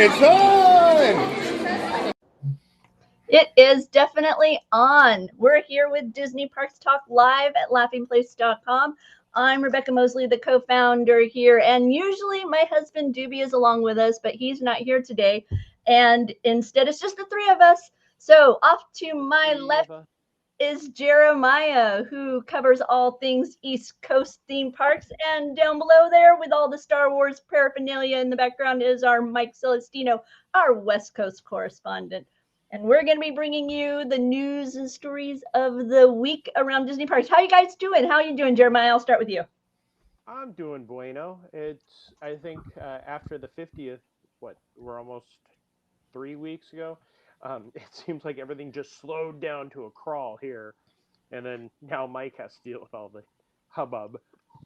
It's on! It is definitely on. We're here with Disney Parks Talk live at laughingplace.com. I'm Rebecca Mosley, the co-founder here, and usually my husband Doobie is along with us, but he's not here today, and instead it's just the three of us. So off to my left is Jeremiah, who covers all things East Coast theme parks, and down below there with all the Star Wars paraphernalia in the background is our Mike Celestino, our West Coast correspondent. And we're going to be bringing you the news and stories of the week around Disney parks. How you guys doing? How are you doing, Jeremiah? I'll start with you. I'm doing bueno. I think, after the 50th, we're almost 3 weeks ago. It seems like everything just slowed down to a crawl here. And then now Mike has to deal with all the hubbub.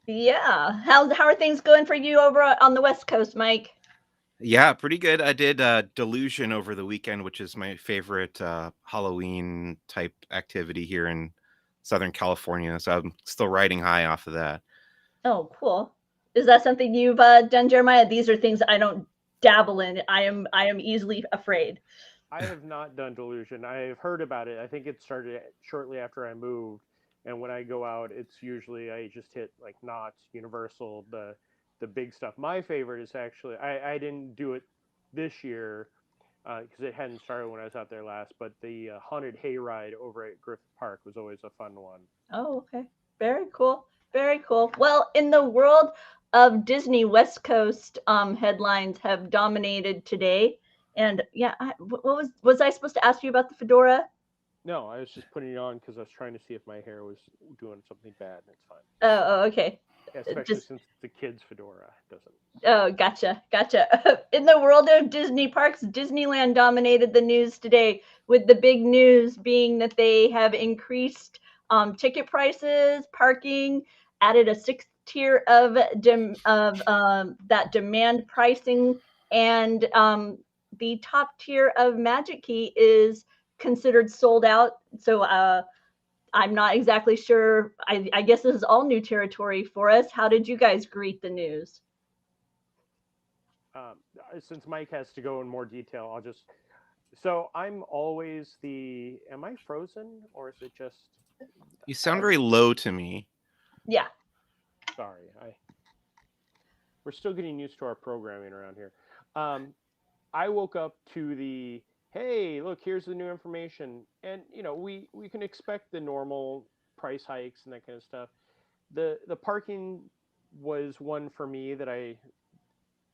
Yeah. How are things going for you over on the West Coast, Mike? Yeah, pretty good. I did Delusion over the weekend, which is my favorite Halloween type activity here in Southern California. So I'm still riding high off of that. Oh, cool. Is that something you've done, Jeremiah? These are things I don't dabble in. I am easily afraid. I have not done Delusion. I've heard about it. I think it started shortly after I moved. And when I go out, it's usually I just hit like Knott's, Universal, the big stuff. My favorite is actually I didn't do it this year because it hadn't started when I was out there last. But the haunted hayride over at Griffith Park was always a fun one. Oh, okay. Very cool. Very cool. Well, in the world of Disney, West Coast headlines have dominated today. And yeah, what was I supposed to ask you about the fedora? No, I was just putting it on because I was trying to see if my hair was doing something bad. And it's fine. Oh, okay. Especially since the kid's fedora doesn't. Oh, gotcha. In the world of Disney parks, Disneyland dominated the news today, with the big news being that they have increased ticket prices, parking, added a sixth tier of that demand pricing, and the top tier of Magic Key is considered sold out. So I'm not exactly sure. I guess this is all new territory for us. How did you guys greet the news? Since Mike has to go in more detail, I'll just. So I'm always the. Am I frozen or is it just? You sound very low to me. Yeah. Sorry, we're still getting used to our programming around here. I woke up to the. Hey, look, here's the new information. And, we can expect the normal price hikes and that kind of stuff. The parking was one for me that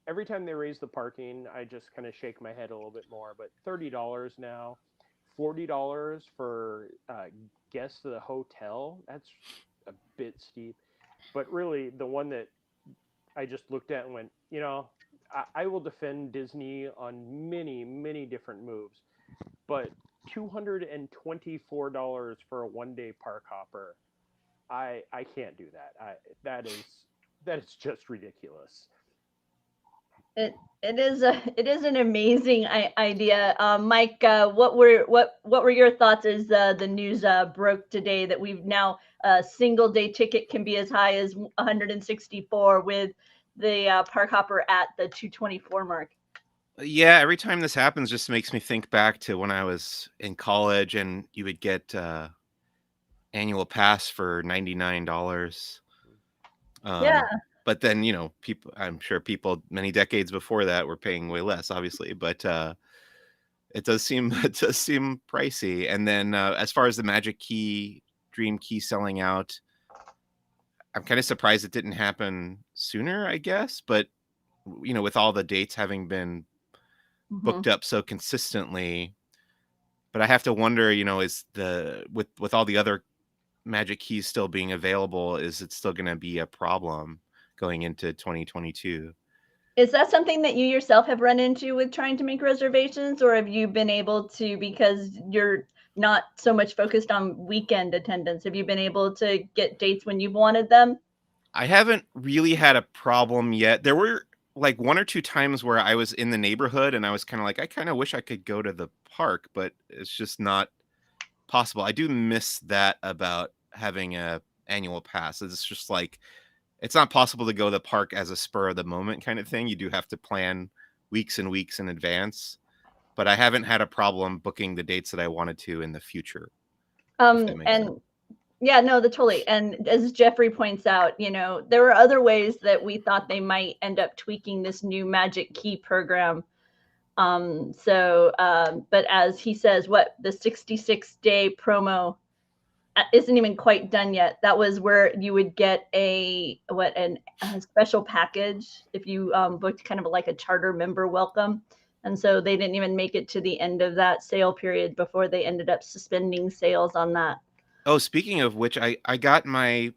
every time they raise the parking, I just kind of shake my head a little bit more. But $30 now, $40 for guests of the hotel, that's a bit steep. But really, the one that I just looked at and went, I will defend Disney on many, many different moves, but $224 for a one-day park hopper, I can't do that. That is just ridiculous. It is an amazing idea, Mike. What were your thoughts as the news broke today that we've now a single day ticket can be as high as 164 with the park hopper at the 224 mark? Yeah, every time this happens, just makes me think back to when I was in college and you would get annual pass for $99. Yeah. But then, I'm sure people many decades before that were paying way less, obviously. But it does seem pricey. And then as far as the Magic Key, Dream Key selling out, I'm kind of surprised it didn't happen sooner, I guess. But, with all the dates having been booked up so consistently, but I have to wonder, is with all the other Magic Keys still being available, is it still going to be a problem going into 2022? Is that something that you yourself have run into with trying to make reservations, or have you been able to, because you're not so much focused on weekend attendance, have you been able to get dates when you've wanted them? I haven't really had a problem yet. There were like one or two times where I was in the neighborhood and I was kind of like, I kind of wish I could go to the park, but it's just not possible. I do miss that about having a annual pass. It's just like, it's not possible to go to the park as a spur of the moment kind of thing. You do have to plan weeks and weeks in advance, but I haven't had a problem booking the dates that I wanted to in the future. If that makes sense. Yeah, no, totally. And as Jeffrey points out, there were other ways that we thought they might end up tweaking this new Magic Key program. But as he says, the 66-day promo isn't even quite done yet. That was where you would get a special package if you booked kind of like a charter member welcome. And so they didn't even make it to the end of that sale period before they ended up suspending sales on that. Oh, speaking of which, I got my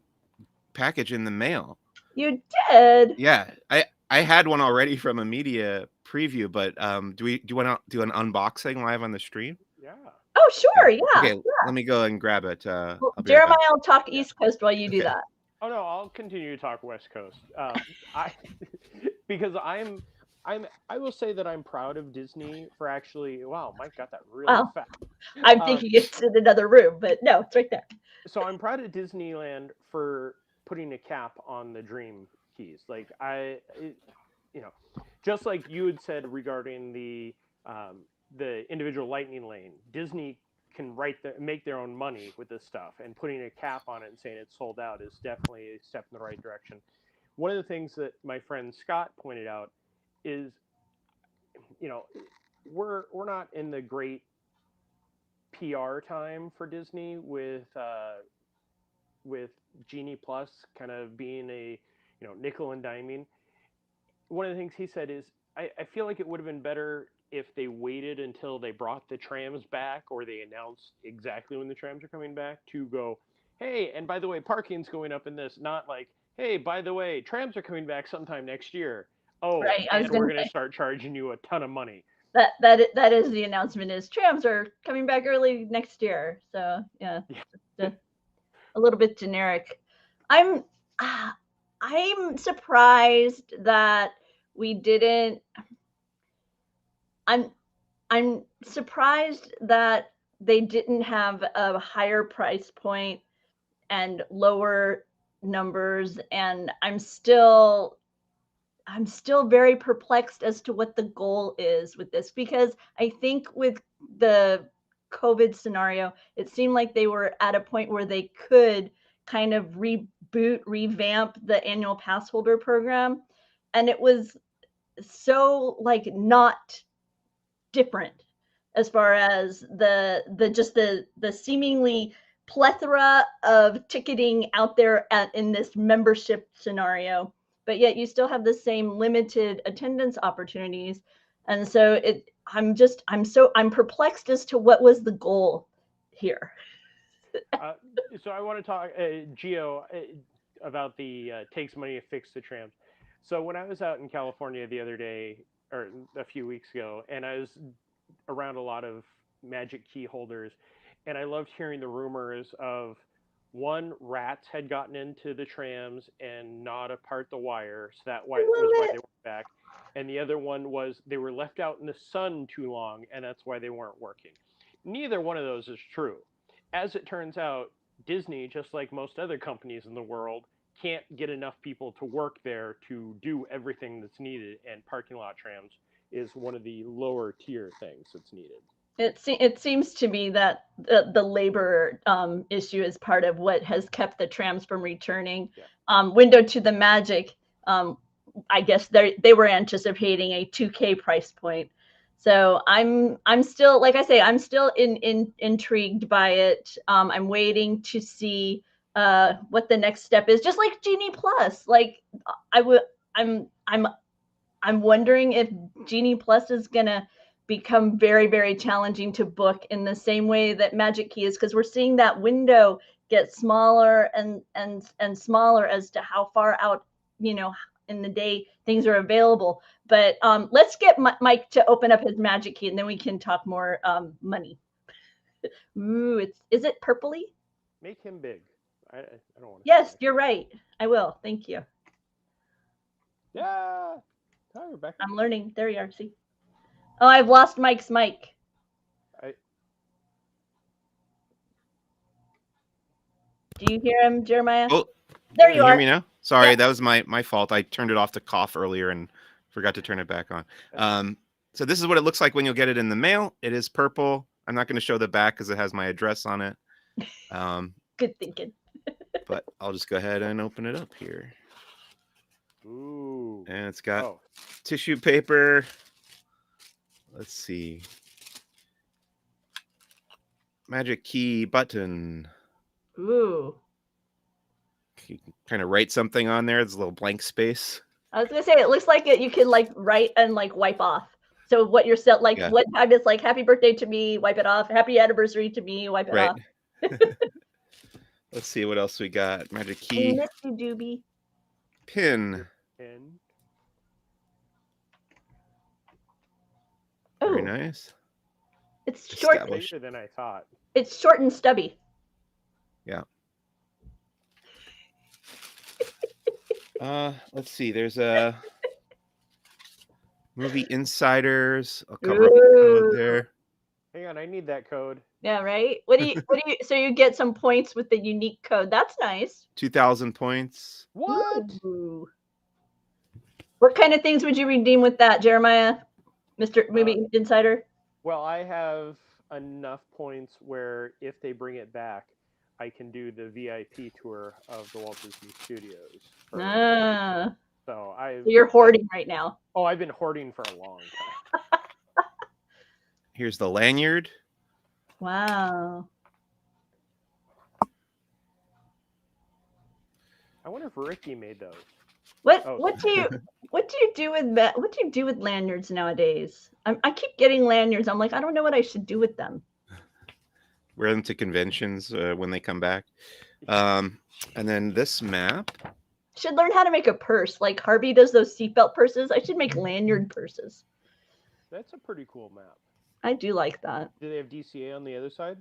package in the mail. You did? Yeah, I had one already from a media preview, but do you want to do an unboxing live on the stream? Yeah. Oh, sure. Yeah. Okay, let me go and grab it. Well, Jeremiah will talk East Coast while you do that. Oh no, I'll continue to talk West Coast. Because I will say that I'm proud of Disney for actually. Wow, Mike got that really fast. I'm thinking it's in another room, but no, it's right there. So I'm proud of Disneyland for putting a cap on the Dream keys. Like just like you had said regarding the individual Lightning Lane, Disney can make their own money with this stuff, and putting a cap on it and saying it's sold out is definitely a step in the right direction. One of the things that my friend Scott pointed out is, we're not in the great PR time for Disney with Genie Plus kind of being a nickel and diming. One of the things he said is, I feel like it would have been better if they waited until they brought the trams back, or they announced exactly when the trams are coming back, to go, hey, and by the way, parking's going up in this, not like, hey, by the way, trams are coming back sometime next year. Oh, right. And we're going to start charging you a ton of money. That is the announcement, is trams are coming back early next year. So yeah. A little bit generic. I'm surprised that we didn't. I'm surprised that they didn't have a higher price point and lower numbers, and I'm still very perplexed as to what the goal is with this, because I think with the COVID scenario, it seemed like they were at a point where they could kind of revamp the annual pass holder program, and it was so like not different as far as the seemingly plethora of ticketing out there in this membership scenario, but yet you still have the same limited attendance opportunities. And so I'm perplexed as to what was the goal here. So I want to talk, Gio, about the takes money to fix the trams. So when I was out in California the other day, or a few weeks ago, and I was around a lot of Magic Key holders, and I loved hearing the rumors of, one, rats had gotten into the trams and gnawed apart the wire, so that was why they went back. And the other one was they were left out in the sun too long, and that's why they weren't working. Neither one of those is true. As it turns out, Disney, just like most other companies in the world, can't get enough people to work there to do everything that's needed, and parking lot trams is one of the lower tier things that's needed. It seems to me that the labor issue is part of what has kept the trams from returning. Yeah. Window to the Magic, I guess they were anticipating a $2,000 price point. So I'm still, like I say, I'm still intrigued by it. I'm waiting to see what the next step is. Just like Genie Plus, like I'm wondering if Genie Plus is gonna become very, very challenging to book in the same way that Magic Key is, because we're seeing that window get smaller and smaller as to how far out in the day things are available. But let's get Mike to open up his Magic Key, and then we can talk more money. Ooh, is it purpley? Make him big. I don't want to. Yes, you're right. I will. Thank you. Yeah. Hi, Rebecca. I'm learning. There you are. See. Oh, I've lost Mike's mic. Do you hear him, Jeremiah? Oh, there you are. Hear me now? Sorry, that was my fault. I turned it off to cough earlier and Forgot to turn it back on. So this is what it looks like when you'll get it in the mail. It is purple. I'm not going to show the back because it has my address on it. Good thinking. But I'll just go ahead and open it up here. Ooh. And it's got tissue paper. Let's see. Magic key button. Ooh. You can kind of write something on there. There's a little blank space. I was gonna say it looks like you can like write and like wipe off. So what you're set like what time is like happy birthday to me, wipe it off. Happy anniversary to me, wipe it off. Let's see what else we got. Magic key. I miss you, Doobie. Pin. Very nice. It's short than I thought. It's short and stubby. Yeah. Let's see. There's a movie Insiders. I'll cover up the code there. Hang on, I need that code. Yeah, right. What do you? So you get some points with the unique code. That's nice. 2,000 points. What? Ooh. What kind of things would you redeem with that, Jeremiah, Mr. Movie Insider? Well, I have enough points where if they bring it back, I can do the VIP tour of the Walt Disney Studios. So you're hoarding right now. Oh, I've been hoarding for a long time. Here's the lanyard. Wow. I wonder if Ricky made those. What do you do with lanyards nowadays? I keep getting lanyards. I'm like, I don't know what I should do with them. Wear them to conventions when they come back. And then this map. Should learn how to make a purse. Like Harvey does those seatbelt purses. I should make lanyard purses. That's a pretty cool map. I do like that. Do they have DCA on the other side?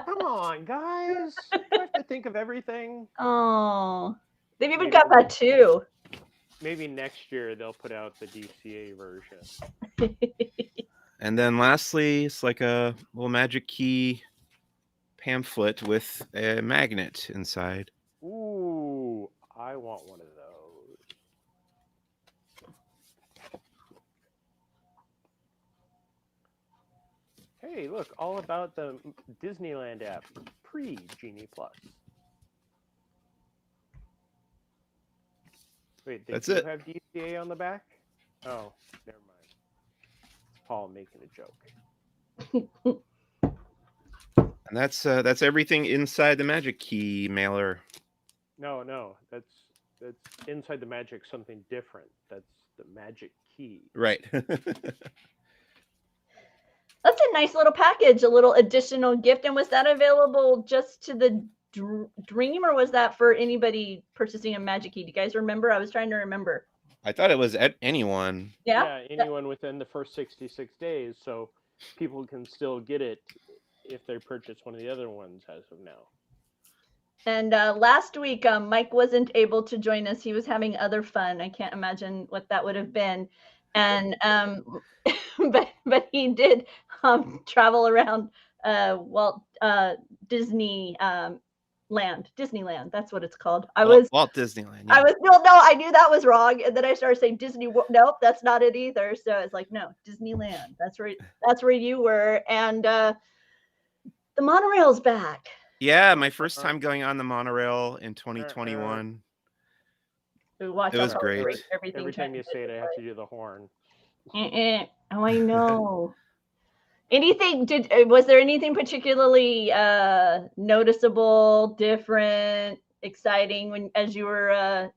Come on, guys. You have to think of everything. Oh, they've even got that too. Maybe next year they'll put out the DCA version. And then lastly, it's like a little magic key pamphlet with a magnet inside. Ooh, I want one of those. Hey, look, all about the Disneyland app, pre-Genie Plus. Wait, they do have DCA on the back? Oh, never mind. It's Paul making a joke. And that's everything inside the magic key mailer. No, that's inside the magic something different. That's the magic key. Right. That's a nice little package, a little additional gift. And was that available just to the Dream, or was that for anybody purchasing a magic key? Do you guys remember? I was trying to remember. I thought it was at anyone. Yeah, anyone within the first 66 days, so people can still get it if they purchase one of the other ones as of now. And last week, Mike wasn't able to join us. He was having other fun. I can't imagine what that would have been. And but he did travel around Walt Disneyland. That's what it's called. Walt Disneyland. Yeah. I knew that was wrong, and then I started saying Disney. Nope, that's not it either. So it's like, no, Disneyland. That's where you were, and the monorail's back. Yeah, my first time going on the monorail in 2021. It was great. Every time you say it, I have to do the horn. Oh, I know. Was there anything particularly noticeable, different, exciting as you were,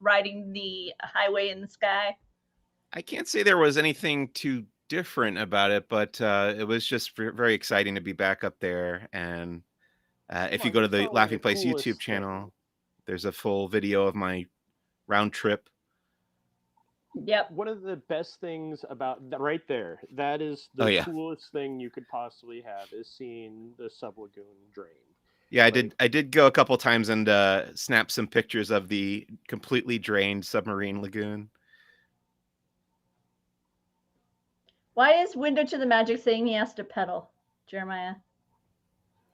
riding the highway in the sky? I can't say there was anything too different about it, but it was just very exciting to be back up there. And if you go to the Laughing Place YouTube channel, there's a full video of my round trip. Yep. One of the best things about that right there, that is the coolest thing you could possibly have, is seeing the sub-lagoon drain. Yeah, I did go a couple times and snap some pictures of the completely drained submarine lagoon. Why is Window to the Magic saying he has to pedal, Jeremiah?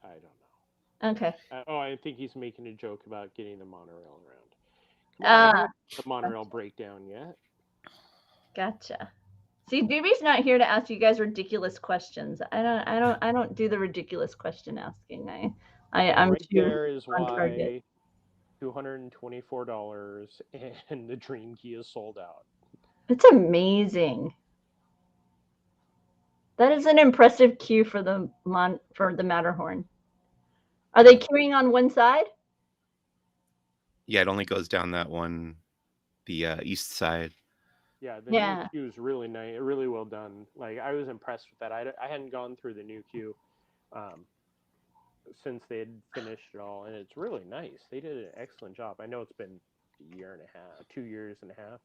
I don't know. Okay. I think he's making a joke about getting the monorail around. I Ah, haven't had the monorail breakdown yet. gotcha. See, Doobie's not here to ask you guys ridiculous questions. I don't do the ridiculous question asking. And I'm right too there is on target. why $224 and the Dream Key is sold out. It's amazing. That is an impressive queue for the Matterhorn. Are they queuing on one side? Yeah, it only goes down that one, the east side. Yeah, the new Yeah. queue is really nice, really well done. Like, I was impressed with that. I hadn't gone through the new queue since they had finished it all, and it's really nice. They did an excellent job. I know it's been a year and a half, 2 years and a half.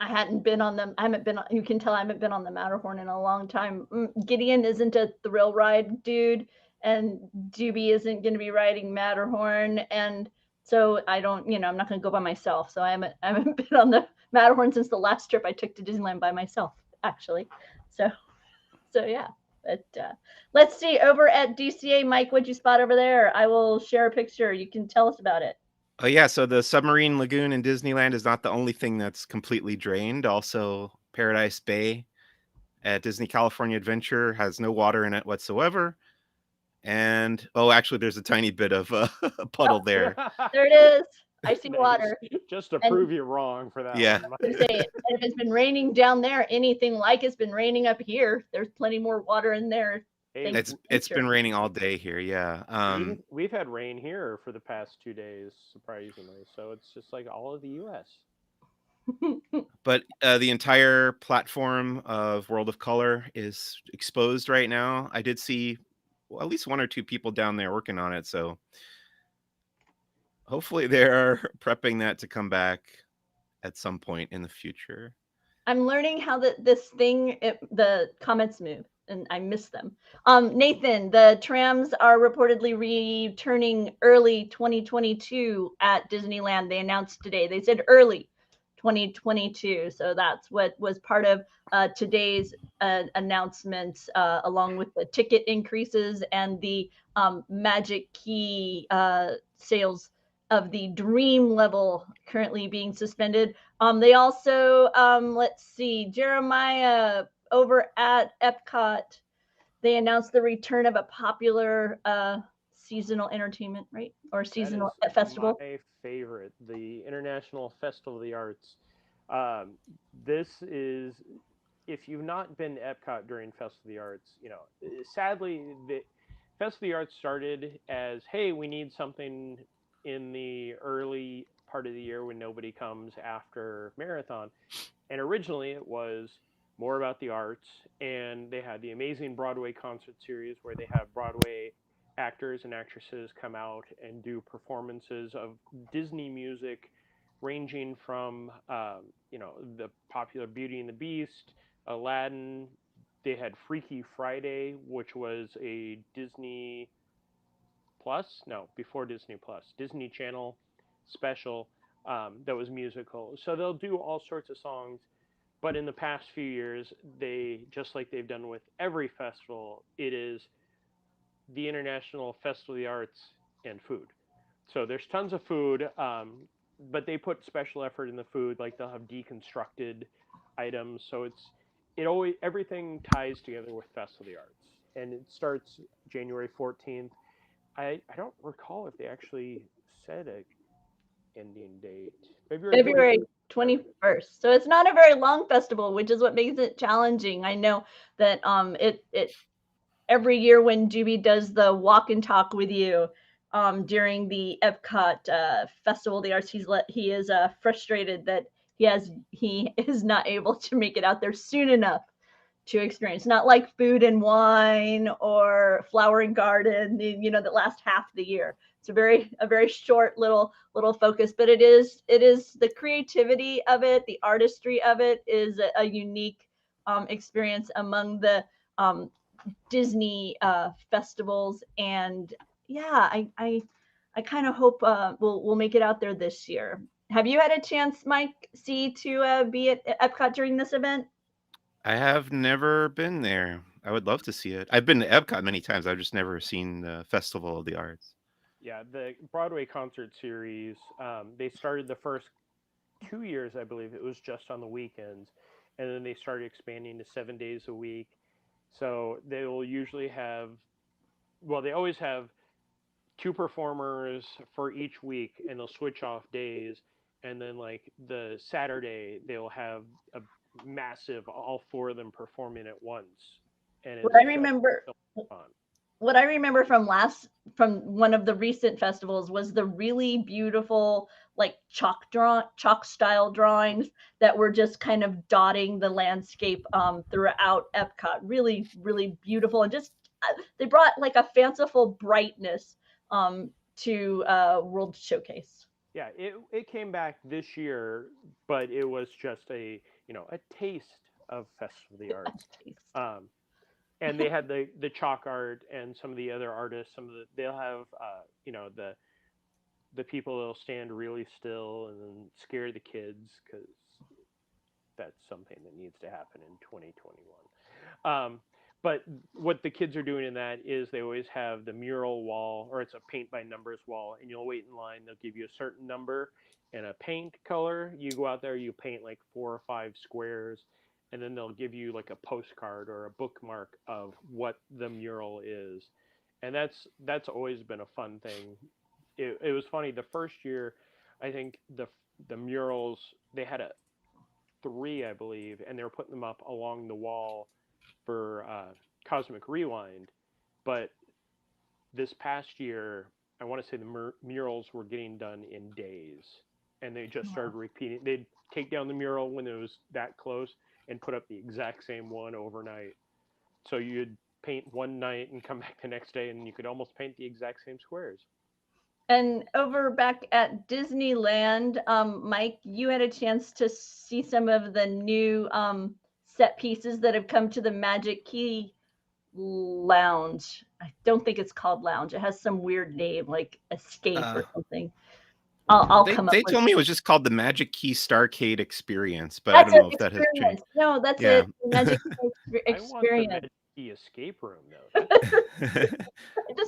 I hadn't been on them. I haven't been. You can tell I haven't been on the Matterhorn in a long time. Gideon isn't a thrill ride dude, and Doobie isn't going to be riding Matterhorn, and so I don't. I'm not going to go by myself. So I haven't been on the Matterhorn since the last trip I took to Disneyland by myself, actually. So yeah. But let's see over at DCA, Mike. What'd you spot over there? I will share a picture. You can tell us about it. Oh yeah, so the submarine lagoon in Disneyland is not the only thing that's completely drained. Also, Paradise Bay at Disney California Adventure has no water in it whatsoever. And actually, there's a tiny bit of a puddle there. There it is. I see Nice. water. Just to And- prove you wrong for that Yeah. one. I was gonna say, if it's been raining down there, anything like it's been raining up here, there's plenty more water in there. Hey, It's been raining all day here. Yeah. we've had rain here for the past 2 days, surprisingly. So it's just like all of the U.S. But the entire platform of World of Color is exposed right now. I did see at least one or two people down there working on it. So hopefully they're prepping that to come back at some point in the future. I'm learning how the comments move, and I miss them. Nathan, the trams are reportedly returning early 2022 at Disneyland. They announced today. They said early 2022. So that's what was part of today's announcements, along with the ticket increases and the Magic Key sales of the Dream level currently being suspended. They also, let's see, Jeremiah over at Epcot, they announced the return of a popular seasonal entertainment, right? Or seasonal festival. My favorite, the International Festival of the Arts. This is, if you've not been to Epcot during Festival of the Arts, sadly, the Festival of the Arts started as, hey, we need something in the early part of the year when nobody comes after Marathon. And originally it was more about the arts, and they had the amazing Broadway concert series where they have Broadway actors and actresses come out and do performances of Disney music ranging from the popular Beauty and the Beast, Aladdin. They had Freaky Friday, which was a Disney Plus, no, before Disney Plus, Disney Channel special that was musical. So they'll do all sorts of songs, but in the past few years, they, just like they've done with every festival, it is the International Festival of the Arts and food. So there's tons of food, but they put special effort in the food. Like they'll have deconstructed items, so everything ties together with Festival of the Arts, and it starts January 14th. I don't recall if they actually said a ending date. February 21st. So it's not a very long festival, which is what makes it challenging. I know that it every year when Doobie does the walk and talk with you during the Epcot Festival of the Arts, he is frustrated that he is not able to make it out there soon enough to experience. Not like Food and Wine or Flower and Garden, the last half of the year. It's a very short little focus, but it is the creativity of it, the artistry of it is a unique experience among the Disney festivals. And yeah, I kind of hope we'll make it out there this year. Have you had a chance, Mike C, to be at Epcot during this event? I have never been there. I would love to see it. I've been to Epcot many times. I've just never seen the Festival of the Arts. Yeah, the Broadway concert series, they started the first 2 years, I believe it was just on the weekends, and then they started expanding to 7 days a week. So they will usually have, well, they always have two performers for each week, and they'll switch off days. And then, like the Saturday, they'll have a massive, all four of them performing at once, and What it's I just remember, so much fun. what I remember from one of the recent festivals was the really beautiful like chalk style drawings that were just kind of dotting the landscape throughout Epcot. Really, really beautiful, and just they brought like a fanciful brightness to World Showcase. Yeah, it came back this year, but it was just a taste of Festival of the Arts. Um, and they had the chalk art and some of the other artists. They'll have the people that'll stand really still and then scare the kids, because that's something that needs to happen in 2021. But what the kids are doing in that is they always have the mural wall, or it's a paint by numbers wall, and you'll wait in line. They'll give you a certain number and a paint color. You go out there, you paint like 4 or 5 squares, and then they'll give you like a postcard or a bookmark of what the mural is. And that's always been a fun thing. It was funny the first year. I think the murals, they had 3, I believe, and they were putting them up along the wall for Cosmic Rewind. But this past year, I want to say the murals were getting done in days, and they just started repeating. They'd take down the mural when it was that close and put up the exact same one overnight. So you'd paint one night and come back the next day, and you could almost paint the exact same squares. And over back at Disneyland, Mike, you had a chance to see some of the new set pieces that have come to the Magic Key Lounge. I don't think it's called Lounge. It has some weird name like Escape or something. I'll come up They with told me it was just called the Magic Key Starcade Experience, but that's I don't know it, if that has experience. changed. No, that's Yeah. it. The Magic Key I want the Experience. Magic Key escape room though.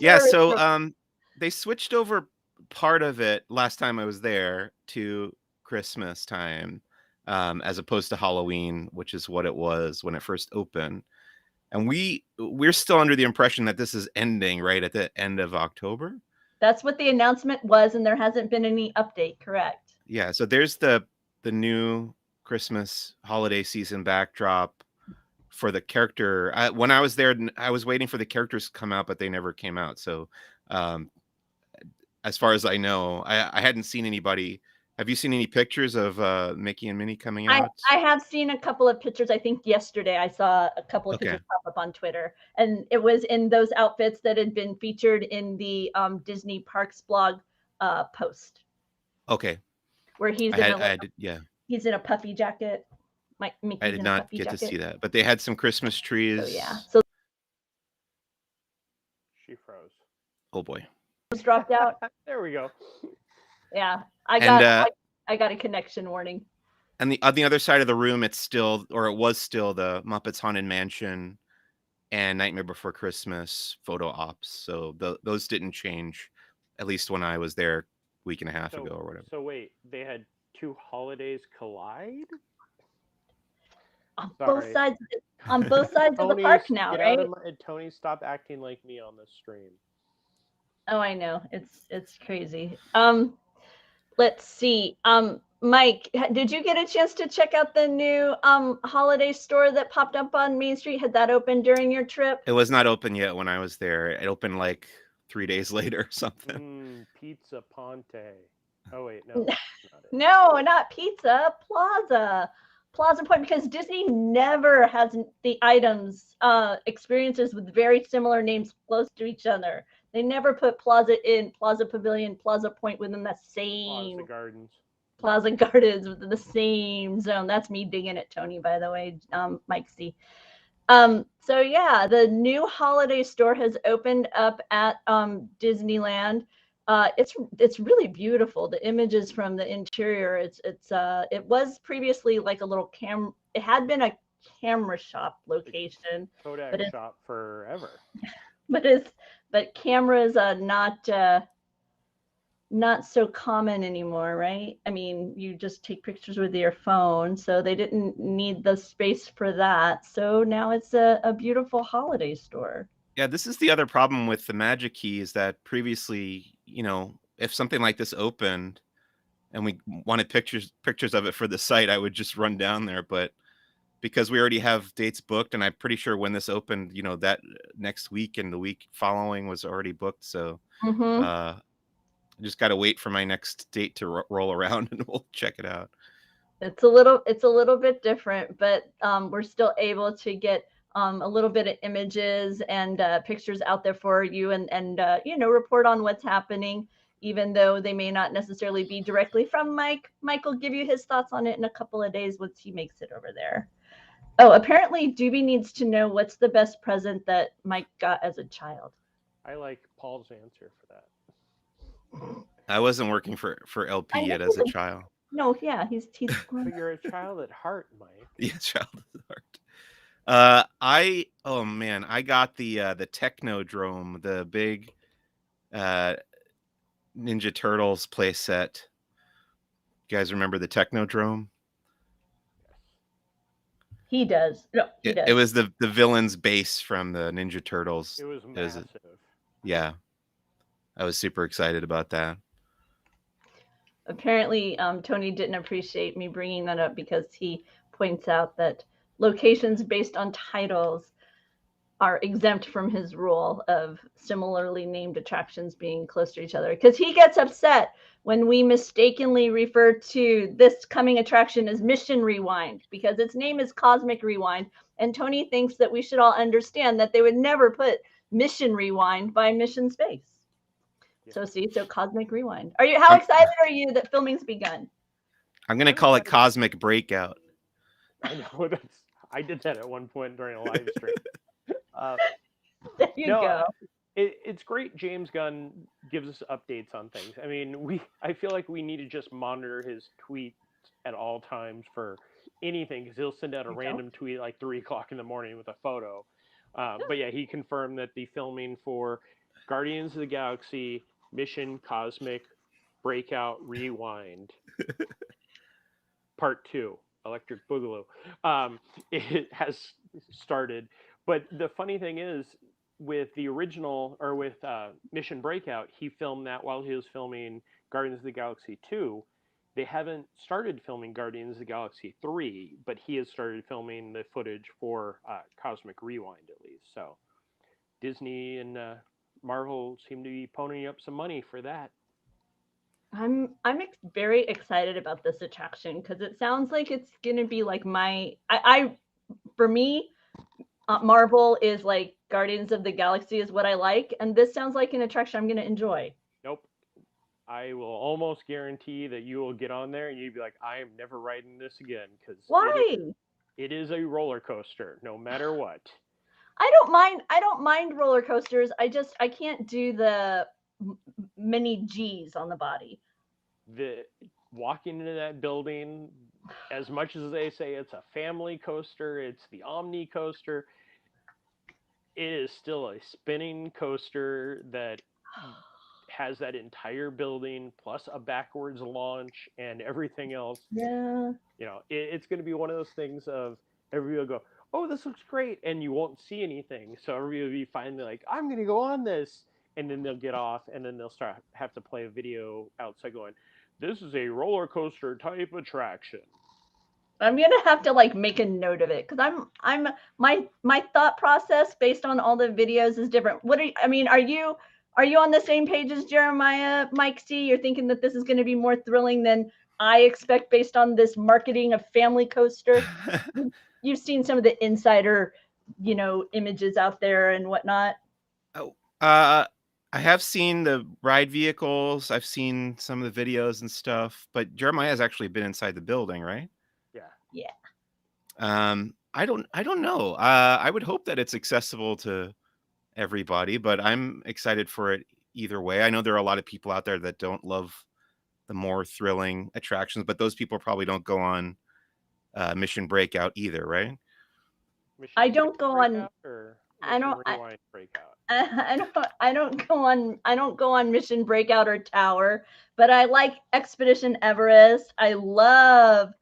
Yeah, so they switched over part of it last time I was there to Christmas time, as opposed to Halloween, which is what it was when it first opened. And we're still under the impression that this is ending right at the end of October. That's what the announcement was, and there hasn't been any update, correct? Yeah, so there's the new Christmas holiday season backdrop for the character. When I was there, I was waiting for the characters to come out, but they never came out. So as far as I know, I hadn't seen anybody. Have you seen any pictures of Mickey and Minnie coming out? I have seen a couple of pictures. I think yesterday I saw a couple of pictures pop up on Twitter, and it was in those outfits that had been featured in the Disney Parks blog post. Okay. Where he's he's in a puffy jacket. Mickey's I did not get to see that, but they had some Christmas trees. So yeah. So She froze. Oh boy. Dropped out. There we go. Yeah, I got a connection warning. And on the other side of the room, it was still the Muppets Haunted Mansion and Nightmare Before Christmas photo ops. So those didn't change, at least when I was there a week and a half ago or whatever. So wait, they had 2 holidays collide? On both sides of the park now, right? Tony, stop acting like me on this stream. Oh, I know. It's crazy. Let's see. Mike, did you get a chance to check out the new holiday store that popped up on Main Street? Had that opened during your trip? It was not open yet when I was there. It opened like 3 days later or something. Pizza Ponte. Oh wait, no. No, not Pizza Plaza Point, because Disney never has the items experiences with very similar names close to each other. They never put Plaza Inn, Plaza Pavilion, Plaza Point within the same Plaza Gardens within the same zone. That's me digging at Tony, by the way, Mike C. So yeah, the new holiday store has opened up at Disneyland. It's really beautiful. The images from the interior. It was previously like a little it had been a camera shop location. Kodak shop forever. But cameras not not so common anymore, right? I mean, you just take pictures with your phone, so they didn't need the space for that. So now it's a beautiful holiday store. Yeah, this is the other problem with the Magic Key is that previously, if something like this opened and we wanted pictures of it for the site, I would just run down there. But because we already have dates booked, and I'm pretty sure when this opened, that next week and the week following was already booked. So Mm-hmm. I just got to wait for my next date to roll around, and we'll check it out. It's a little bit different, but we're still able to get a little bit of images and pictures out there for you, and report on what's happening, even though they may not necessarily be directly from Mike. Mike will give you his thoughts on it in a couple of days once he makes it over there. Oh, apparently Doobie needs to know what's the best present that Mike got as a child. I like Paul's answer for that. I wasn't working for LP yet as a child. No, yeah, he's But you're a child at heart, Mike. Yeah, child at heart. I got the Technodrome, the big Ninja Turtles play set. You guys remember the Technodrome? He does. No, he does. It was the villain's base from the Ninja Turtles. It was massive. Yeah. I was super excited about that. Apparently, Tony didn't appreciate me bringing that up because he points out that locations based on titles are exempt from his rule of similarly named attractions being close to each other, because he gets upset when we mistakenly refer to this coming attraction as Mission Rewind because its name is Cosmic Rewind, and Tony thinks that we should all understand that they would never put Mission Rewind by Mission Space. Yeah. So Cosmic Rewind. How excited are you that filming's begun? I'm going to call it Cosmic Breakout. I know. I did that at one point during a live stream. There you go. It's great James Gunn gives us updates on things. I mean, I feel like we need to just monitor his tweets at all times for anything, because he'll send out a random tweet like 3 o'clock in the morning with a photo. But yeah, he confirmed that the filming for Guardians of the Galaxy Mission Cosmic Breakout Rewind Part 2, Electric Boogaloo, it has started. But the funny thing is, with the original, or with Mission Breakout, he filmed that while he was filming Guardians of the Galaxy 2. They haven't started filming Guardians of the Galaxy 3, but he has started filming the footage for Cosmic Rewind, at least. So Disney and Marvel seem to be ponying up some money for that. I'm very excited about this attraction because it sounds like it's gonna be like for me, Marvel is like Guardians of the Galaxy is what I like, and this sounds like an attraction I'm gonna enjoy. Nope. I will almost guarantee that you will get on there and you'd be like, I am never riding this again, because why? It is a roller coaster, no matter what. I don't mind roller coasters. I can't do the many G's on the body. Walking into that building, as much as they say it's a family coaster, it's the Omni coaster, it is still a spinning coaster that has that entire building plus a backwards launch and everything else. Yeah. It's going to be one of those things of everybody will go, oh, this looks great, and you won't see anything. So everybody will be finally like, I'm going to go on this. And then they'll get off, and then they'll have to play a video outside going, this is a roller coaster type attraction. I'm gonna have to make a note of it, because my thought process based on all the videos is different. Are you on the same page as Jeremiah, Mike C? You're thinking that this is going to be more thrilling than I expect based on this marketing of family coaster? You've seen some of the insider, images out there and whatnot. I have seen the ride vehicles. I've seen some of the videos and stuff, but Jeremiah has actually been inside the building, right? Yeah. I don't know. I would hope that it's accessible to everybody, but I'm excited for it either way. I know there are a lot of people out there that don't love the more thrilling attractions, but those people probably don't go on Mission Breakout either, right? I don't go on. I don't. Breakout? I don't go on Mission Breakout or Tower, but I like Expedition Everest. I love,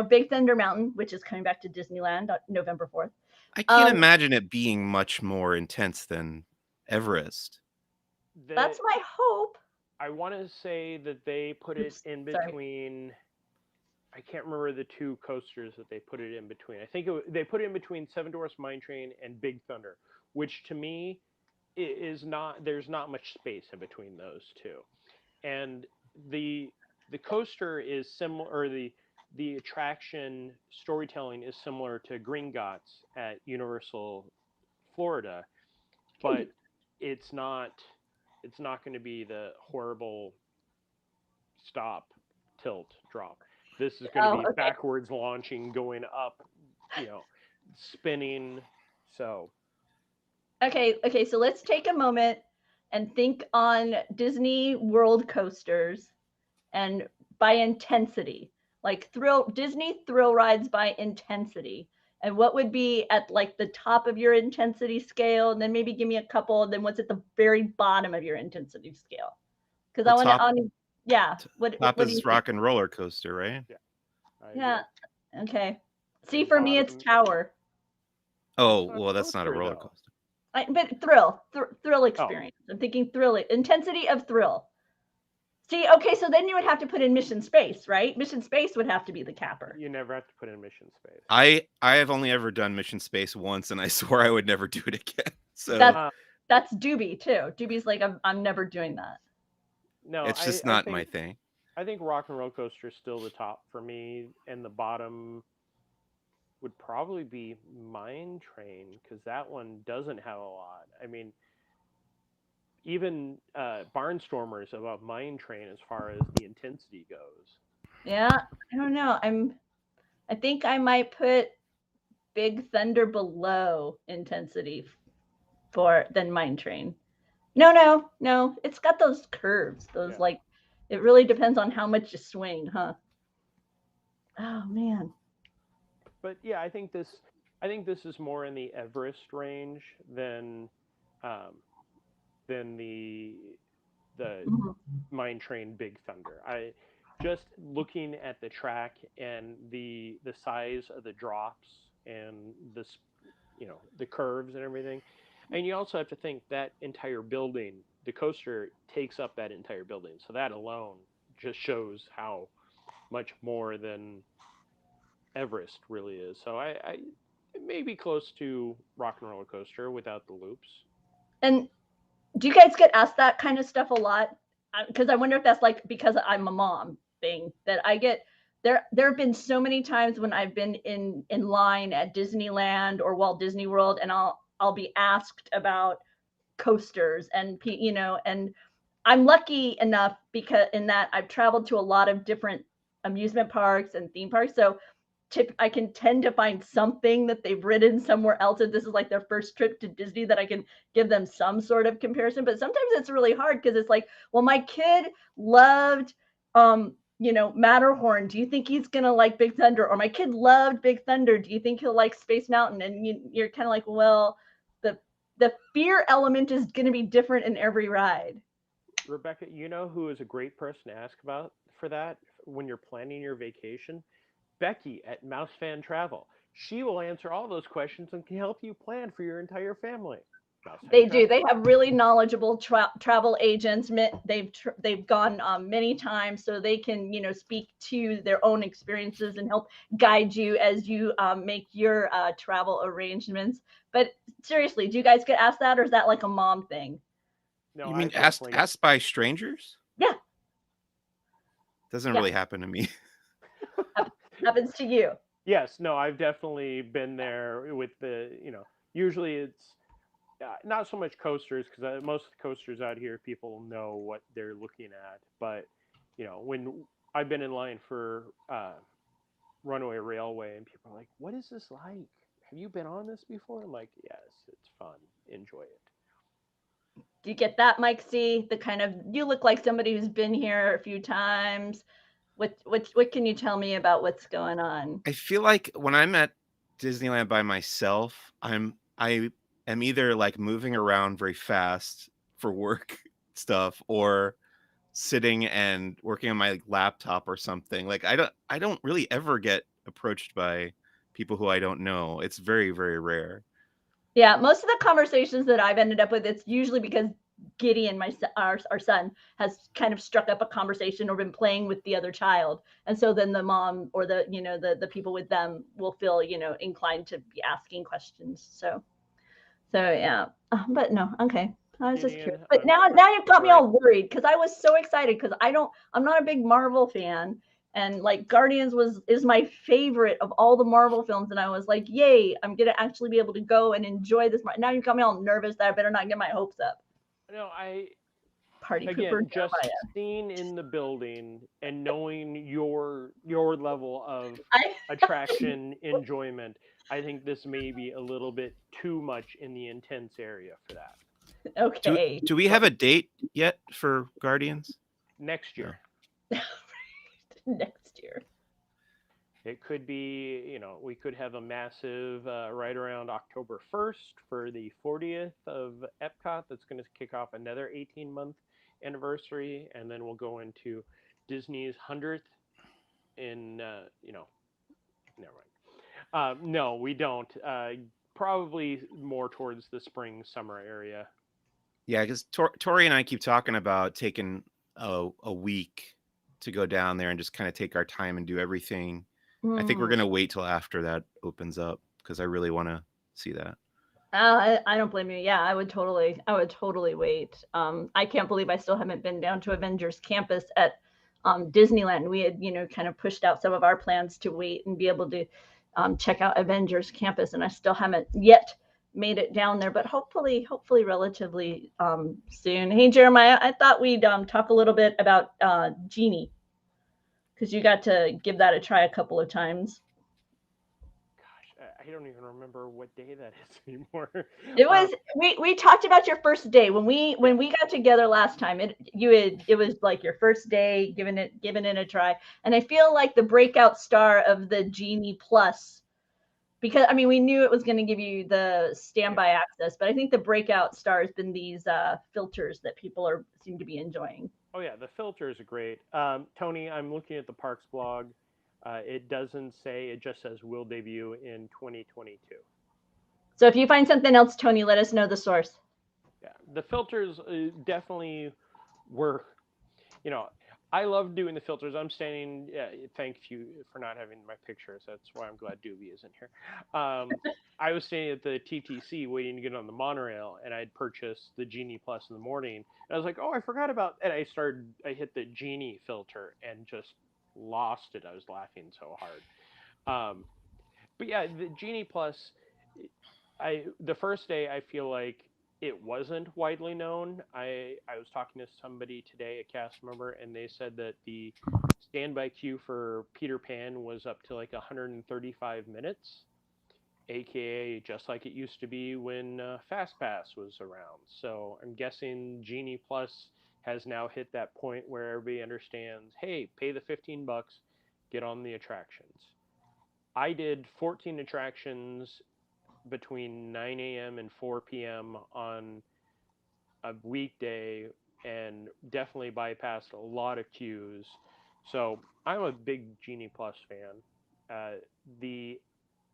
Big Thunder Mountain, which is coming back to Disneyland on November 4th. I can't imagine it being much more intense than Everest. That's my hope. I want to say that they put it in between. I can't remember the two coasters that they put it in between. I think they put it in between Seven Dwarfs Mine Train and Big Thunder, which to me is not. There's not much space in between those two, and the coaster is similar, or the attraction storytelling is similar to Gringotts at Universal Florida, but it's not going to be the horrible stop, tilt, drop. This is going to be backwards launching, going up, spinning. So. Okay. So let's take a moment and think on Disney World coasters and by intensity, like Disney thrill rides by intensity. And what would be at like the top of your intensity scale, and then maybe give me a couple, and then what's at the very bottom of your intensity scale? Because I want to, yeah. Top is Rock and Roller Coaster, right? Yeah. Okay. See, for me, it's Tower. Oh, well, that's not a roller coaster. But thrill experience. I'm thinking thrill, intensity of thrill. See, okay, so then you would have to put in Mission Space, right? Mission Space would have to be the capper. You never have to put in Mission Space. I have only ever done Mission Space once, and I swore I would never do it again. So that's Doobie too. Doobie's like, I'm never doing that. No, it's just not my thing. I think Rock and Roller Coaster is still the top for me, and the bottom would probably be Mine Train, because that one doesn't have a lot. I mean, even Barnstormers above Mine Train as far as the intensity goes. Yeah, I don't know. I think I might put Big Thunder below intensity than Mine Train. No. It's got those curves. Like, it really depends on how much you swing, huh? Oh man. But yeah, I think this is more in the Everest range than the Mine Train Big Thunder. I just looking at the track and the size of the drops and the curves and everything. And you also have to think that entire building, the coaster takes up that entire building. So that alone just shows how much more than Everest really is. So I it may be close to Rock and Roller Coaster without the loops. And do you guys get asked that kind of stuff a lot? Because I wonder if that's like because I'm a mom thing that I get. There have been so many times when I've been in line at Disneyland or Walt Disney World, and I'll be asked about coasters, and and I'm lucky enough because in that I've traveled to a lot of different amusement parks and theme parks, so I can tend to find something that they've ridden somewhere else, and this is like their first trip to Disney, that I can give them some sort of comparison. But sometimes it's really hard because it's like, well, my kid loved Matterhorn. Do you think he's gonna like Big Thunder? Or my kid loved Big Thunder. Do you think he'll like Space Mountain? And you're kind of like, well, the fear element is gonna be different in every ride. Rebecca, you know who is a great person to ask about for that when you're planning your vacation? Becky at Mouse Fan Travel. She will answer all those questions and can help you plan for your entire family. They do. They have really knowledgeable travel agents. They've gone many times, so they can speak to their own experiences and help guide you as you make your travel arrangements. But seriously, do you guys get asked that, or is that like a mom thing? No, you mean asked by strangers? Yeah. Doesn't really happen to me. Happens to you. Yes. No, I've definitely been there with usually it's not so much coasters, because most of the coasters out here, people know what they're looking at. But, when I've been in line for Runaway Railway, and people are like, what is this like? Have you been on this before? I'm like, yes, it's fun. Enjoy it. Do you get that, Mike C? The kind of, you look like somebody who's been here a few times. What can you tell me about what's going on? I feel like when I'm at Disneyland by myself, I am either like moving around very fast for work stuff or sitting and working on my laptop or something. Like I don't really ever get approached by people who I don't know. It's very, very rare. Yeah, most of the conversations that I've ended up with, it's usually because Gideon, our son, has kind of struck up a conversation or been playing with the other child, and so then the mom or the the people with them will feel inclined to be asking questions. So yeah, but no, okay. I was just curious, Gideon, but I'm now you've got me right. all worried because I was so excited because I'm not a big Marvel fan, and like Guardians is my favorite of all the Marvel films, and I was like, yay, I'm gonna actually be able to go and enjoy this. Now you've got me all nervous that I better not get my hopes up. No, Party pooper again, just Jeremiah. seeing in the building and knowing your level of I attraction enjoyment, I think this may be a little bit too much in the intense area for that. okay. Do we have a date yet for Guardians? Next year. Next year. It could be, we could have a massive right around October 1st for the 40th of Epcot. That's going to kick off another 18-month anniversary, and then we'll go into Disney's 100th in, never mind. No, we don't. Probably more towards the spring, summer area. Yeah, because Tori and I keep talking about taking a week to go down there and just kind of take our time and do everything. I think we're going to wait till after that opens up because I really want to see that. I don't blame you. Yeah, I would totally wait. I can't believe I still haven't been down to Avengers Campus at Disneyland. We had, kind of pushed out some of our plans to wait and be able to check out Avengers Campus, and I still haven't yet made it down there, but hopefully relatively soon. Hey, Jeremiah, I thought we'd talk a little bit about Genie because you got to give that a try a couple of times. I don't even remember what day that is anymore. It was we talked about your first day when we got together last time. It was like your first day giving it a try, and I feel like the breakout star of the Genie Plus, because I mean we knew it was going to give you the standby access, but I think the breakout star has been these filters that people seem to be enjoying. Oh yeah, the filters are great. Tony, I'm looking at the parks blog. It doesn't say, it just says will debut in 2022. So if you find something else, Tony, let us know the source. Yeah, the filters definitely were, I love doing the filters. I'm standing, thank you for not having my pictures. That's why I'm glad Doobie isn't here. I was standing at the TTC waiting to get on the monorail, and I'd purchased the Genie Plus in the morning. And I was like, oh, I forgot about, and I hit the Genie filter and just lost it. I was laughing so hard. But yeah, the Genie Plus, the first day I feel like it wasn't widely known. I was talking to somebody today, a cast member, and they said that the standby queue for Peter Pan was up to like 135 minutes, aka just like it used to be when FastPass was around. So I'm guessing Genie Plus has now hit that point where everybody understands, hey, pay the $15, get on the attractions. I did 14 attractions between 9 a.m. and 4 p.m. on a weekday and definitely bypassed a lot of queues. So I'm a big Genie Plus fan. The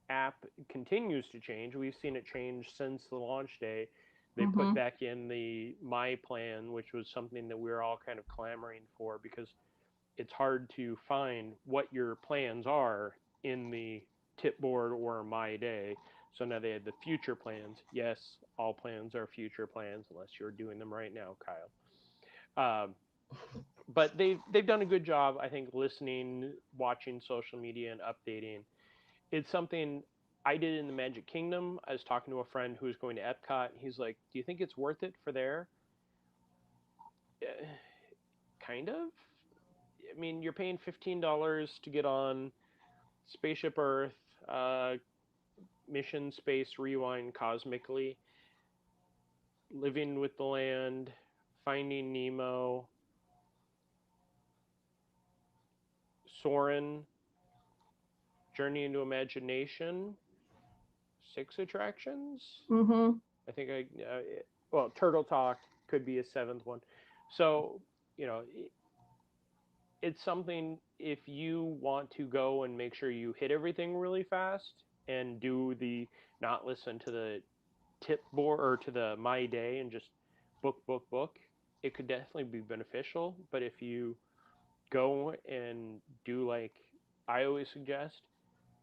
app continues to change. We've seen it change since the launch day. They put back in the My Plan, which was something that we were all kind of clamoring for because it's hard to find what your plans are in the tip board or My Day. So now they had the future plans. Yes, all plans are future plans unless you're doing them right now, Kyle. But they've done a good job, I think, listening, watching social media, and updating. It's something I did in the Magic Kingdom. I was talking to a friend who was going to Epcot. He's like, "Do you think it's worth it for there?" Kind of. I mean, you're paying $15 to get on Spaceship Earth, Mission Space Rewind Cosmically, Living with the Land, Finding Nemo, Soarin', Journey into Imagination, 6 attractions. I think well, Turtle Talk could be a seventh one. So, you know, it's something if you want to go and make sure you hit everything really fast and do the not listen to the tip board or to the my day and just book, it could definitely be beneficial. But if you go and do like I always suggest,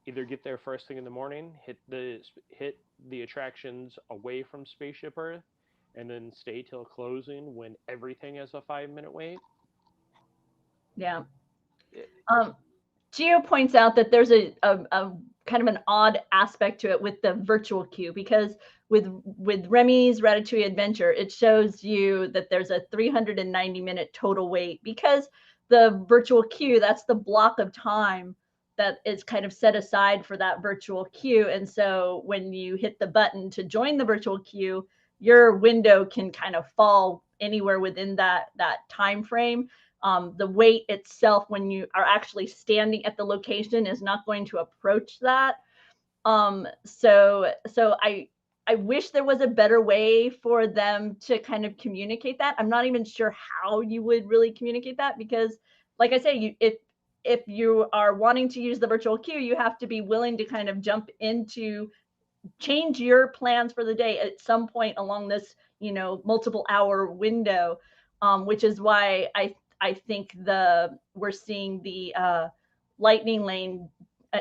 either get there first thing in the morning, hit the attractions away from Spaceship Earth, and then stay till closing when everything has a 5 minute wait. Yeah. It, Gio points out that there's a kind of an odd aspect to it with the virtual queue, because with Remy's Ratatouille Adventure, it shows you that there's a 390-minute total wait, because the virtual queue, that's the block of time that is kind of set aside for that virtual queue. And so when you hit the button to join the virtual queue, your window can kind of fall anywhere within that time frame. The wait itself, when you are actually standing at the location, is not going to approach that. So I wish there was a better way for them to kind of communicate that. I'm not even sure how you would really communicate that, because, like I say, if you are wanting to use the virtual queue, you have to be willing to kind of jump into change your plans for the day at some point along this, multiple hour window, which is why I think we're seeing the lightning lane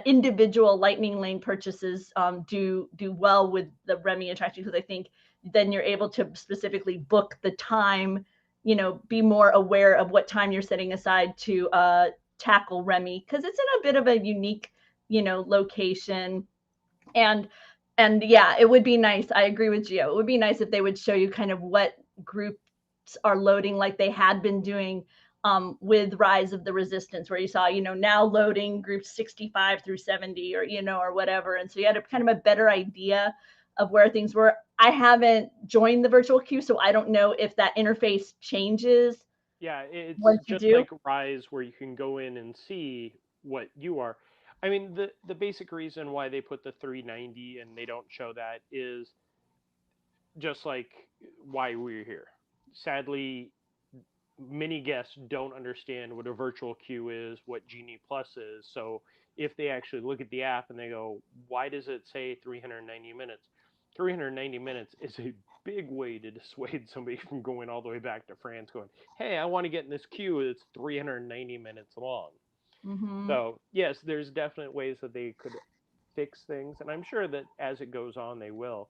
individual lightning lane purchases do well with the Remy attraction, because I think then you're able to specifically book the time, be more aware of what time you're setting aside to tackle Remy, because it's in a bit of a unique, location. And yeah, it would be nice. I agree with Gio. It would be nice if they would show you kind of what groups are loading, like they had been doing with Rise of the Resistance, where you saw, now loading groups 65 through 70, or, or whatever. And so you had a kind of a better idea of where things were. I haven't joined the virtual queue, so I don't know if that interface changes. yeah, it's Once you just do. like Rise, where you can go in and see what you are. I mean, the basic reason why they put the 390 and they don't show that is just like why we're here. Sadly, many guests don't understand what a virtual queue is, what Genie Plus is. So if they actually look at the app and they go, why does it say 390 minutes? 390 minutes is a big way to dissuade somebody from going all the way back to France going, hey, I want to get in this queue that's 390 minutes long. Mm-hmm. So, yes, there's definite ways that they could fix things. And I'm sure that as it goes on, they will.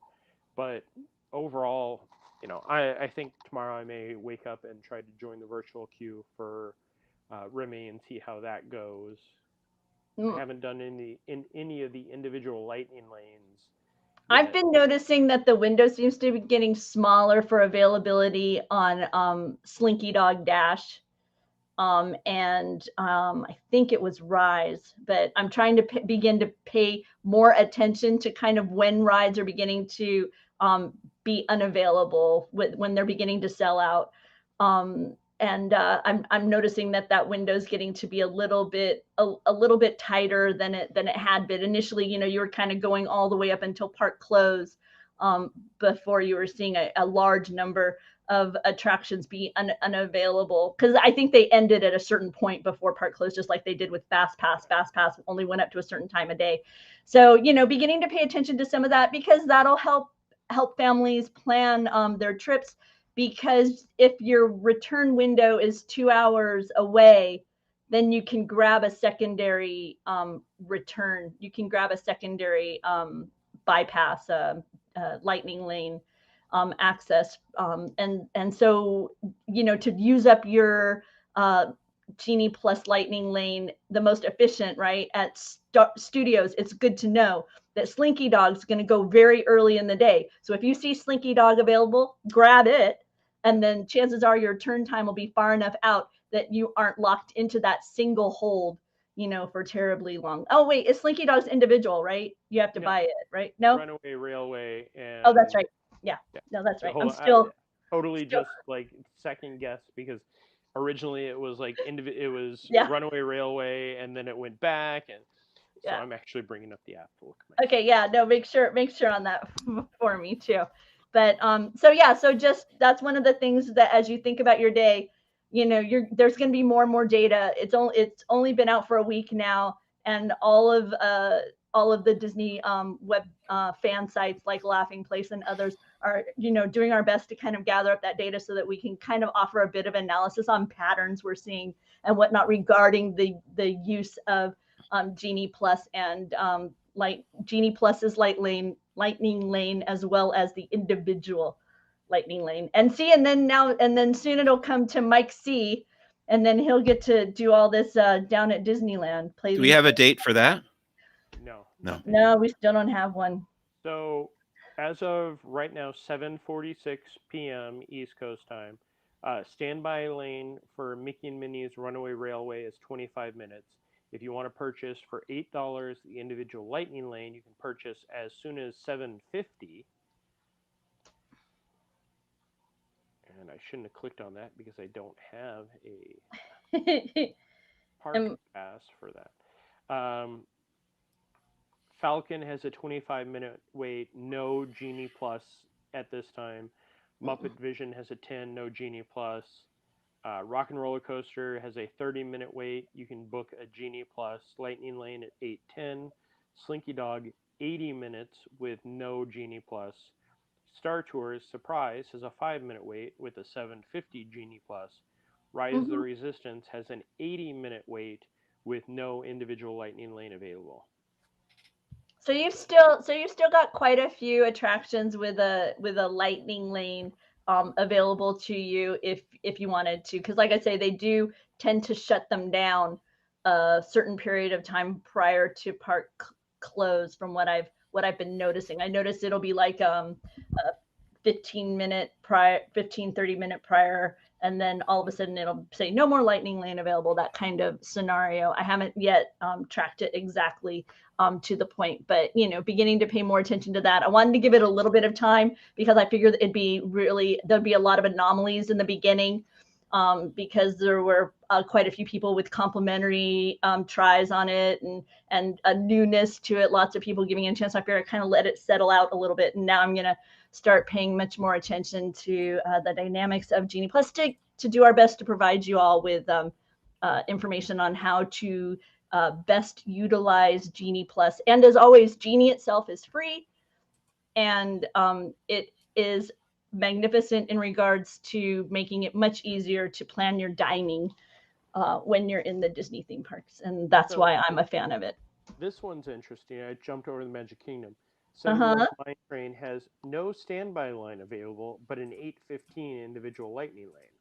But overall, I think tomorrow I may wake up and try to join the virtual queue for Remy and see how that goes. I haven't done any of the individual lightning lanes I've yet. been noticing that the window seems to be getting smaller for availability on Slinky Dog Dash. And I think it was Rise, but I'm trying to begin to pay more attention to kind of when rides are beginning to be unavailable when they're beginning to sell out. And I'm noticing that window's getting to be a little bit tighter than it had been initially. You were kind of going all the way up until park close before you were seeing a large number of attractions be unavailable, because I think they ended at a certain point before park close, just like they did with Fast Pass. Fast Pass only went up to a certain time of day. So beginning to pay attention to some of that, because that'll help families plan their trips. Because if your return window is 2 hours away, then you can grab a secondary return. You can grab a secondary bypass, lightning lane access. And so, to use up your Genie Plus lightning lane the most efficient, right, at studios, it's good to know that Slinky Dog's going to go very early in the day. So if you see Slinky Dog available, grab it. And then chances are your turn time will be far enough out that you aren't locked into that single hold, for terribly long. Oh, wait, it's Slinky Dog's individual, right? You have to buy it, right? No? Runaway Railway and Oh, that's right. Yeah. No, that's right. hold I'm on, still totally just like second guess, because originally it was like it was Yeah. Runaway Railway, and then it went back, and so Yeah. I'm actually bringing up the app to look at my Okay, yeah, no, make sure on that for me too. But so just that's one of the things that as you think about your day, there's going to be more and more data. It's only been out for a week now, and all of the Disney web fan sites like Laughing Place and others are doing our best to kind of gather up that data so that we can kind of offer a bit of analysis on patterns we're seeing and whatnot regarding the use of Genie Plus and Genie Plus's lightning lane, as well as the individual lightning lane. And then soon it'll come to Mike C, and then he'll get to do all this down at Disneyland. Do we have a date for that? No, we still don't have one. So as of right now, 7:46 p.m. East Coast time, standby lane for Mickey and Minnie's Runaway Railway is 25 minutes. If you want to purchase for $8 the individual lightning lane, you can purchase as soon as 7:50. And I shouldn't have clicked on that because I don't have a park pass for that. Falcon has a 25-minute wait, no Genie Plus at this time. Muppet Vision has a 10, no Genie Plus. Rock and Roller Coaster has a 30-minute wait. You can book a Genie Plus Lightning Lane at 8:10. Slinky Dog, 80 minutes with no Genie Plus. Star Tours Surprise has a 5-minute wait with a 7:50 Genie Plus. Rise of the Resistance has an 80-minute wait with no individual Lightning Lane available. So you've still got quite a few attractions with a lightning lane available to you if you wanted to, because like I say, they do tend to shut them down a certain period of time prior to park close. From what I've been noticing, I noticed it'll be like a 30 minute prior, and then all of a sudden it'll say no more lightning lane available, that kind of scenario. I haven't yet tracked it exactly to the point, but beginning to pay more attention to that. I wanted to give it a little bit of time because I figured there'd be a lot of anomalies in the beginning, because there were quite a few people with complimentary tries on it and a newness to it. Lots of people giving it a chance. I figured I kind of let it settle out a little bit, and now I'm gonna start paying much more attention to the dynamics of Genie Plus to do our best to provide you all with information on how to best utilize Genie Plus. And as always, Genie itself is free, and it is magnificent in regards to making it much easier to plan your dining when you're in the Disney theme parks, and that's why I'm a fan of it. This one's interesting. I jumped over to the Magic Kingdom. Seven Dwarfs Mine Train has no standby line available, but an 8:15 individual lightning lane.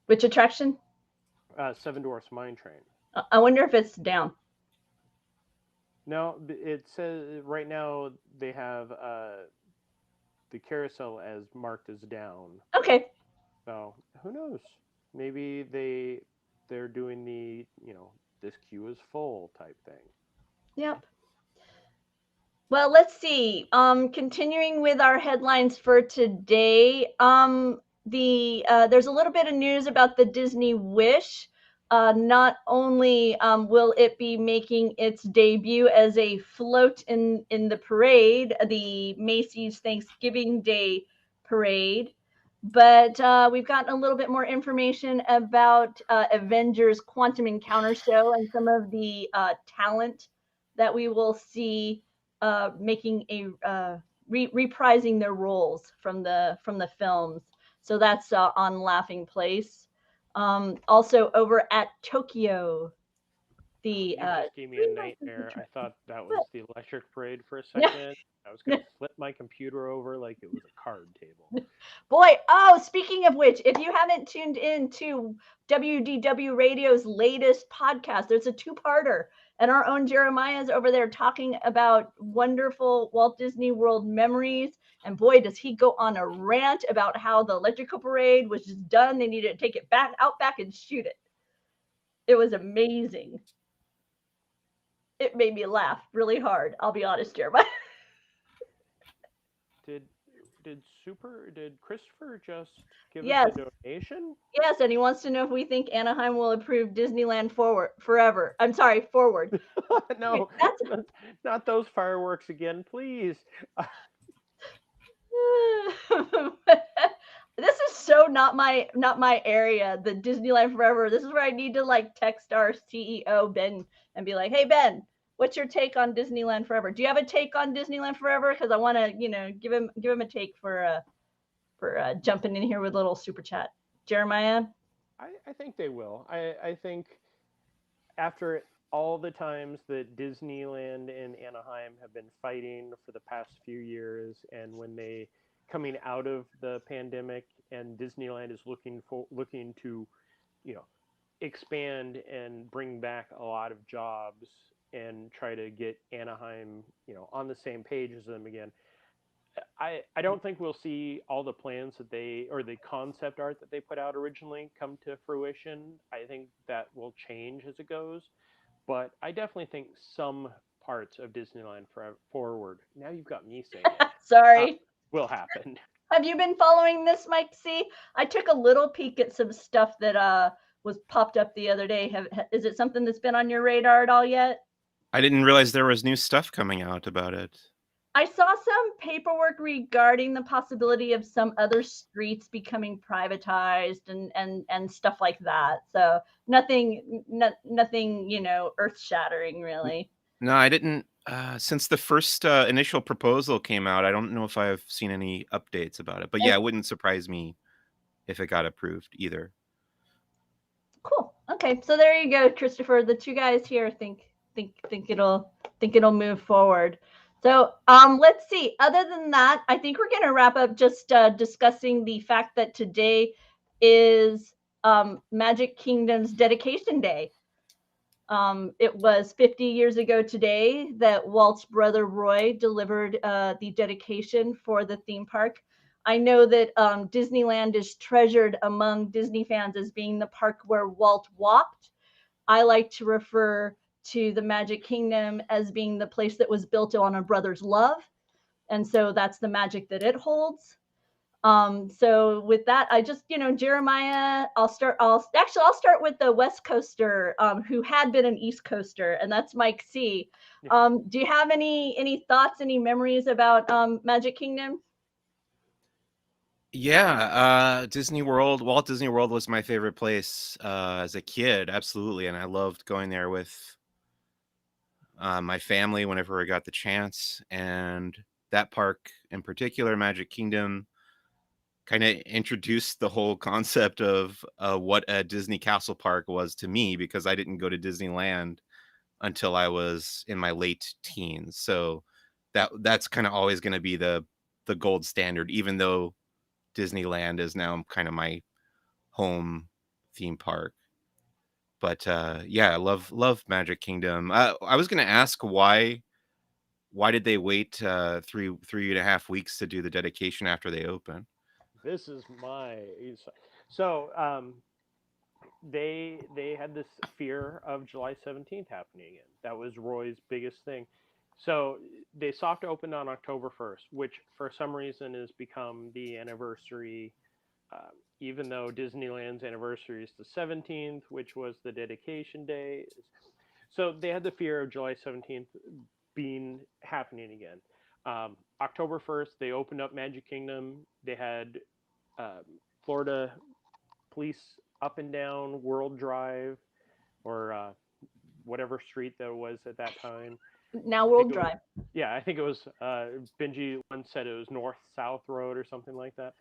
Which attraction? Seven Dwarfs Mine Train. I wonder if it's down. No, it says right now they have the carousel as marked as down. Okay. So who knows? Maybe they're doing the this queue is full type thing. Yep. Well, let's see. Continuing with our headlines for today, there's a little bit of news about the Disney Wish. Not only will it be making its debut as a float in the parade, the Macy's Thanksgiving Day Parade, but we've gotten a little bit more information about Avengers Quantum Encounter Show and some of the talent that we will see making a reprising their roles from the films. So that's on Laughing Place. Also over at Tokyo, You just gave me a nightmare. I thought that was the electric parade for a second. I was going to flip my computer over like it was a card table. Boy, speaking of which, if you haven't tuned in to WDW Radio's latest podcast, there's a two-parter, and our own Jeremiah's over there talking about wonderful Walt Disney World memories. And boy, does he go on a rant about how the electrical parade was just done. They needed to take it back and shoot it. It was amazing. It made me laugh really hard. I'll be honest, Jeremiah. Did Christopher just give Yes. us a donation? Yes, and he wants to know if we think Anaheim will approve Disneyland forever. I'm sorry, forward. No, not those fireworks again, please. This is so not my area, the Disneyland Forever. This is where I need to like text our CEO Ben and be like, "Hey Ben, what's your take on Disneyland Forever? Do you have a take on Disneyland Forever? Because I want to, give him a take for jumping in here with a little super chat." Jeremiah. I think they will. I think after all the times that Disneyland and Anaheim have been fighting for the past few years, and when they coming out of the pandemic, and Disneyland is looking to, you know, expand and bring back a lot of jobs and try to get Anaheim, on the same page as them again. I don't think we'll see all the plans that they or the concept art that they put out originally come to fruition. I think that will change as it goes, but I definitely think some parts of Disneyland Forward. Now you've got me saying it. Sorry. Will happen. Have you been following this, Mike C? I took a little peek at some stuff that was popped up the other day. Is it something that's been on your radar at all yet? I didn't realize there was new stuff coming out about it. I saw some paperwork regarding the possibility of some other streets becoming privatized and stuff like that. So nothing, earth shattering really. No, I didn't. Since the first initial proposal came out, I don't know if I've seen any updates about it. But yeah, it wouldn't surprise me if it got approved either. Cool. Okay, so there you go, Christopher. The two guys here think it'll move forward. So let's see. Other than that, I think we're going to wrap up just discussing the fact that today is Magic Kingdom's dedication day. It was 50 years ago today that Walt's brother Roy delivered the dedication for the theme park. I know that Disneyland is treasured among Disney fans as being the park where Walt walked. I like to refer to the Magic Kingdom as being the place that was built on a brother's love. And so that's the magic that it holds. So with that, I just, Jeremiah, I'll start with the West Coaster, who had been an East Coaster, and that's Mike C. Do you have any thoughts, any memories about Magic Kingdom? Yeah, Walt Disney World was my favorite place as a kid, absolutely, and I loved going there with my family whenever I got the chance. And that park in particular, Magic Kingdom, kind of introduced the whole concept of what a Disney Castle Park was to me, because I didn't go to Disneyland until I was in my late teens. So that's kind of always going to be the gold standard, even though Disneyland is now kind of my home theme park. But yeah, I love Magic Kingdom. I was going to ask why did they wait 3.5 weeks to do the dedication after they open? This is so they had this fear of July 17th happening again. That was Roy's biggest thing. So they soft opened on October 1st, which for some reason has become the anniversary, even though Disneyland's anniversary is the 17th, which was the dedication day. So they had the fear of July 17th being happening again. October 1st, they opened up Magic Kingdom. They had Florida police up and down World Drive, or whatever street that was at that time. Now World Drive. Yeah, I think it was Benji once said it was North-South Road or something like that.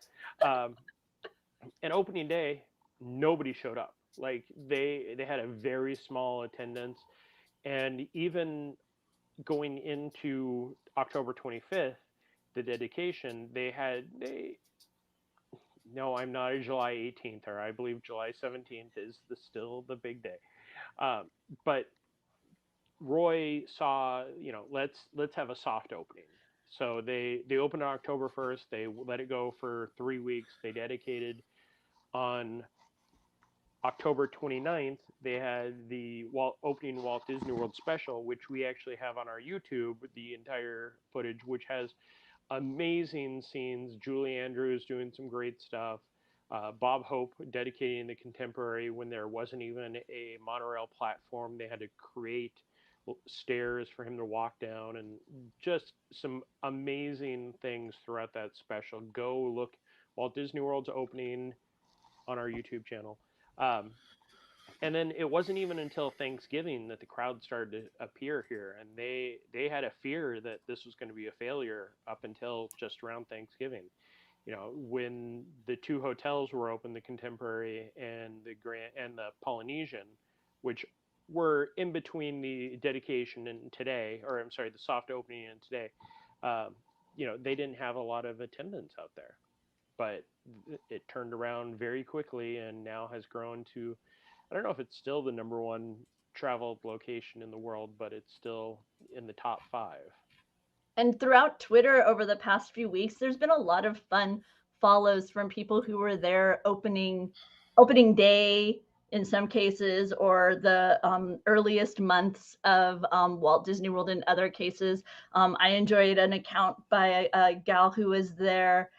And opening day, nobody showed up. Like they had a very small attendance, and even going into October 25th, the dedication, no, I'm not a July 18th, or I believe July 17th is still the big day. But Roy saw, let's have a soft opening. So they opened on October 1st. They let it go for 3 weeks. They dedicated on October 29th. They had the opening Walt Disney World special, which we actually have on our YouTube, the entire footage, which has amazing scenes. Julie Andrews doing some great stuff. Bob Hope dedicating the Contemporary when there wasn't even a monorail platform. They had to create stairs for him to walk down, and just some amazing things throughout that special. Go look Walt Disney World's opening on our YouTube channel. Um, and then it wasn't even until Thanksgiving that the crowd started to appear here, and they had a fear that this was going to be a failure up until just around Thanksgiving. When the two hotels were open, the Contemporary and the Grand and the Polynesian, which were in between the dedication and today, or I'm sorry, the soft opening and today, um, they didn't have a lot of attendance out there, but it turned around very quickly and now has grown to, I don't know if it's still the number one travel location in the world, but it's still in the top 5. And throughout Twitter over the past few weeks, there's been a lot of fun follows from people who were there opening day in some cases, or the earliest months of Walt Disney World in other cases. I enjoyed an account by a gal who was there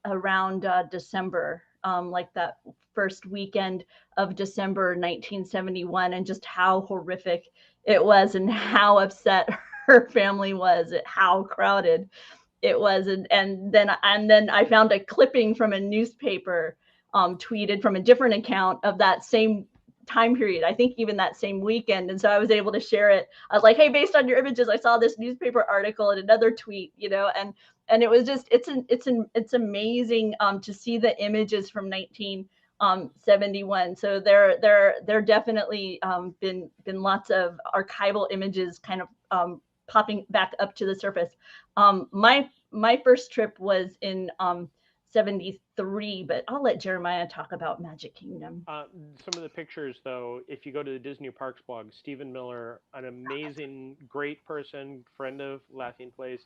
around December, like that first weekend of December 1971, and just how horrific it was and how upset her family was at how crowded it was. And then I found a clipping from a newspaper tweeted from a different account of that same time period, I think even that same weekend. And so I was able to share it. I was like, hey, based on your images, I saw this newspaper article and another tweet, and it was just, it's amazing to see the images from 1971. So there definitely been lots of archival images kind of popping back up to the surface. My first trip was in 73, but I'll let Jeremiah talk about Magic Kingdom. Some of the pictures, though, if you go to the Disney Parks blog, Stephen Miller, an amazing, great person, friend of Laughing Place,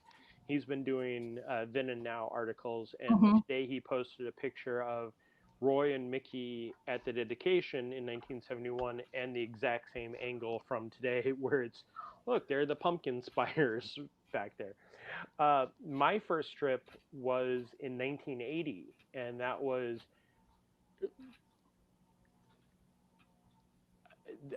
he's been doing then and now articles, and today he posted a picture of Roy and Mickey at the dedication in 1971, and the exact same angle from today, where it's, look, there are the pumpkin spiders back there. My first trip was in 1980, and that was,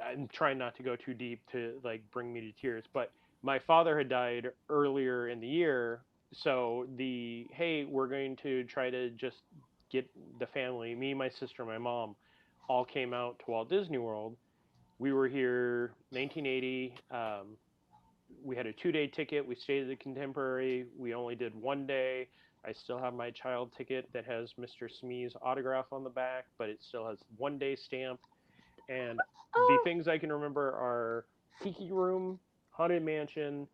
I'm trying not to go too deep to like bring me to tears, but my father had died earlier in the year. So hey, we're going to try to just get the family, me, my sister, my mom, all came out to Walt Disney World. We were here 1980. We had a 2-day ticket. We stayed at the Contemporary. We only did 1 day. I still have my child ticket that has Mr. Smee's autograph on the back, but it still has 1 day stamp. And the things I can remember are Tiki Room, Haunted Mansion,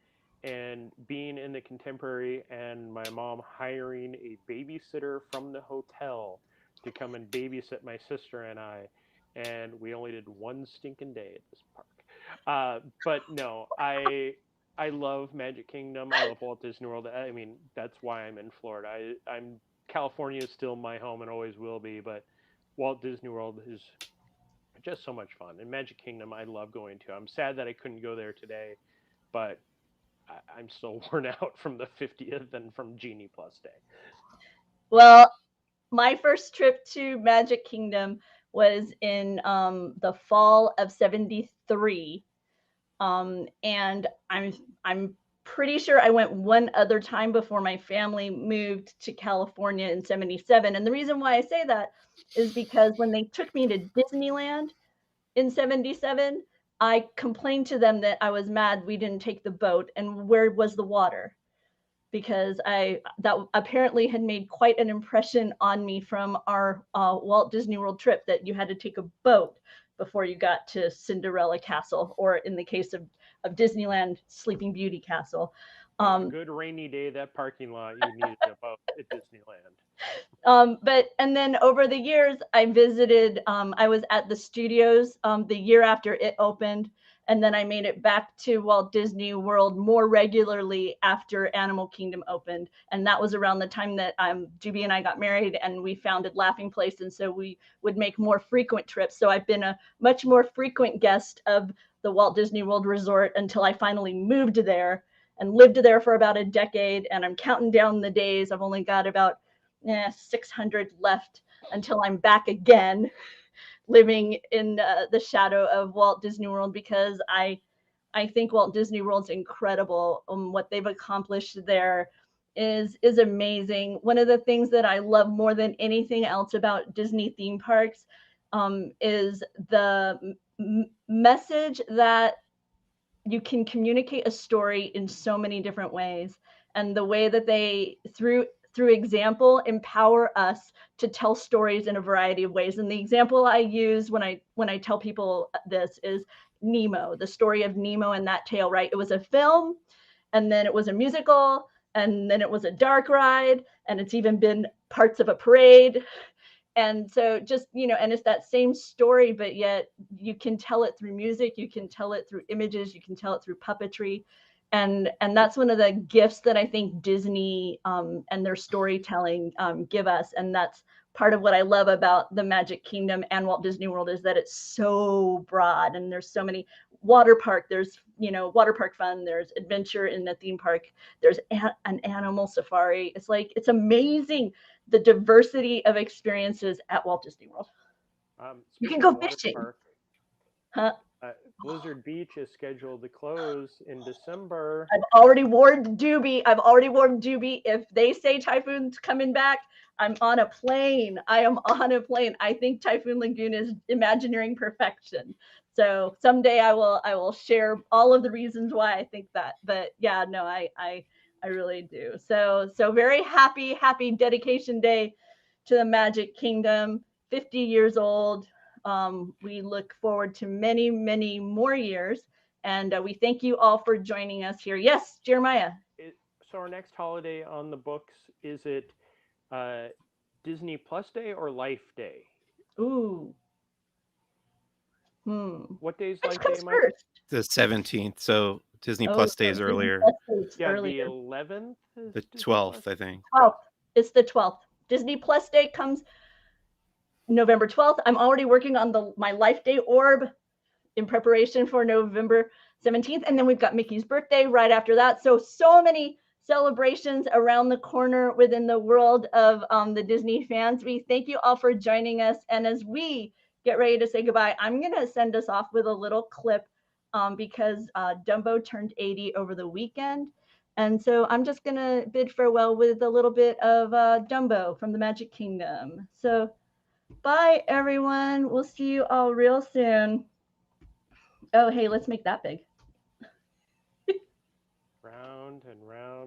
and being in the Contemporary, and my mom hiring a babysitter from the hotel to come and babysit my sister and I. And we only did 1 stinking day at this park. But no, I love Magic Kingdom. I love Walt Disney World. I mean, that's why I'm in Florida. California is still my home and always will be, but Walt Disney World is just so much fun. And Magic Kingdom, I love going to. I'm sad that I couldn't go there today, but I'm still worn out from the 50th and from Genie Plus Day. Well, my first trip to Magic Kingdom was in the fall of 73. And I'm pretty sure I went one other time before my family moved to California in 77. And the reason why I say that is because when they took me to Disneyland in 77, I complained to them that I was mad we didn't take the boat and where was the water, because that apparently had made quite an impression on me from our Walt Disney World trip, that you had to take a boat before you got to Cinderella Castle, or in the case of Disneyland, Sleeping Beauty Castle. A good rainy day, that parking lot, you needed a boat at Disneyland. And then over the years, I visited, I was at the studios the year after it opened. And then I made it back to Walt Disney World more regularly after Animal Kingdom opened. And that was around the time that Juby and I got married and we founded Laughing Place. And so we would make more frequent trips. So I've been a much more frequent guest of the Walt Disney World Resort until I finally moved there and lived there for about a decade. And I'm counting down the days. I've only got about 600 left until I'm back again, living in the shadow of Walt Disney World, because I I think Walt Disney World's incredible. What they've accomplished there is amazing. One of the things that I love more than anything else about Disney theme parks is the message that you can communicate a story in so many different ways, and the way that they through example empower us to tell stories in a variety of ways. And the example I use when I tell people this is Nemo, the story of Nemo and that tale, right? It was a film, and then it was a musical, and then it was a dark ride, and it's even been parts of a parade. And so just, and it's that same story, but yet you can tell it through music, you can tell it through images, you can tell it through puppetry. And that's one of the gifts that I think Disney and their storytelling give us. And that's part of what I love about the Magic Kingdom and Walt Disney World, is that it's so broad, and there's so many. Water park, there's water park fun, there's adventure in the theme park, there's an animal safari. It's amazing the diversity of experiences at Walt Disney World. You can go fishing. Huh? Blizzard Beach is scheduled to close in December. I've already warned Doobie. If they say Typhoon's coming back, I'm on a plane. I am on a plane. I think Typhoon Lagoon is Imagineering perfection. So someday I will share all of the reasons why I think that. But yeah, no, I really do. So very happy dedication day to the Magic Kingdom. 50 years old. We look forward to many, many more years. And we thank you all for joining us here. Yes, Jeremiah. So our next holiday on the books, is it Disney Plus Day or Life Day? Ooh. What day is Which Life comes Day, Mike? first? The 17th. So Disney Plus Day is earlier. Yeah, the 11th? The 12th, I think. 12th. It's the 12th. Disney Plus Day comes November 12th. I'm already working on my Life Day orb in preparation for November 17th. And then we've got Mickey's birthday right after that. So many celebrations around the corner within the world of the Disney fans. We thank you all for joining us. And as we get ready to say goodbye, I'm going to send us off with a little clip because Dumbo turned 80 over the weekend. And so I'm just going to bid farewell with a little bit of Dumbo from the Magic Kingdom. So bye, everyone. We'll see you all real soon. Oh, hey, let's make that big. Round and round.